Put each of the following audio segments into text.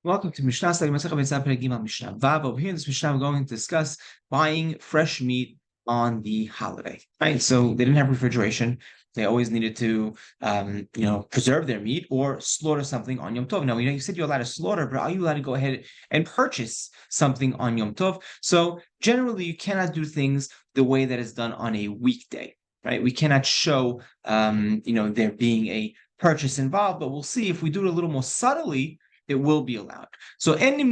Welcome to Mishna study. Mishnah Vav. Over here in this Mishnah, we're going to discuss buying fresh meat on the holiday. Right. So they didn't have refrigeration. They always needed to, preserve their meat or slaughter something on Yom Tov. Now, you said you're allowed to slaughter, but are you allowed to go ahead and purchase something on Yom Tov? So generally, you cannot do things the way that is done on a weekday. Right. We cannot show, there being a purchase involved, but we'll see if we do it a little more subtly, it will be allowed. So, right?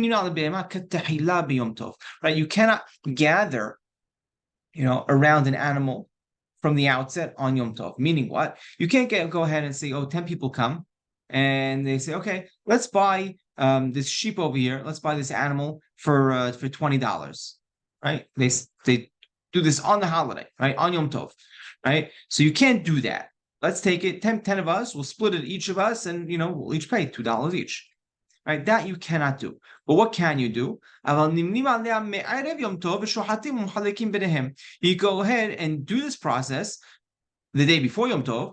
You cannot gather, around an animal from the outset on Yom Tov. Meaning what? You can't go ahead and say, 10 people come, and they say, okay, let's buy this sheep over here. Let's buy this animal for $20. Right? They do this on the holiday, right? On Yom Tov, right? So you can't do that. Let's take it, 10 of us, we'll split it, each of us, and we'll each pay $2 each. Right, that you cannot do. But what can you do? You go ahead and do this process the day before Yom Tov,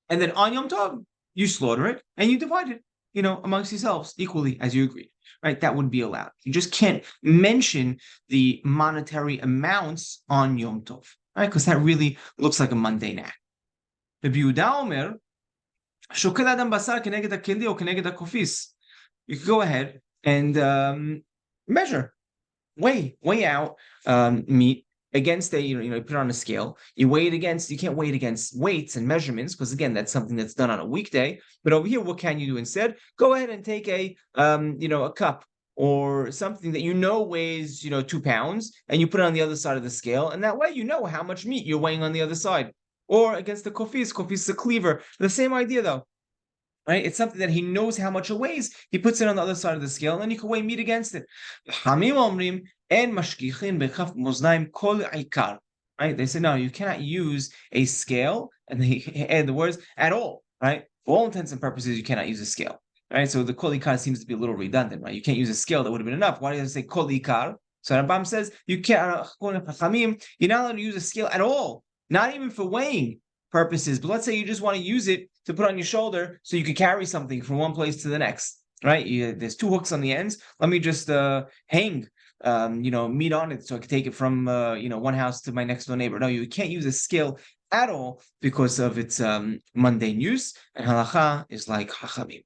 and then on Yom Tov, you slaughter it and you divide it, amongst yourselves equally as you agreed. Right, that would be allowed. You just can't mention the monetary amounts on Yom Tov, right? Because that really looks like a mundane act. The Yehuda Omer, שוקל אדם בשר כנגד הכלי או כנגד הקופיס. You could go ahead and measure, weigh out meat against you put it on a scale. You weigh it against, you can't weigh it against weights and measurements, because again, that's something that's done on a weekday. But over here, what can you do instead? Go ahead and take a cup or something that weighs 2 pounds, and you put it on the other side of the scale, and that way you know how much meat you're weighing on the other side. Or against the kofis is a cleaver. The same idea though. Right? It's something that he knows how much it weighs. He puts it on the other side of the scale, and then you can weigh meat against it. Right? They say, no, you cannot use a scale, and they add the words at all. Right? For all intents and purposes, you cannot use a scale. Right? So the kol ikar seems to be a little redundant. Right? You can't use a scale. That would have been enough. Why does it say kol ikar? So Rambam says you can't. You're not allowed to use a scale at all, not even for weighing purposes. But let's say you just want to use it to put on your shoulder so you can carry something from one place to the next, right? There's 2 hooks on the ends. Let me just hang, meat on it so I can take it from, one house to my next door neighbor. No, you can't use a scale at all because of its mundane use. And halacha is like hachamim.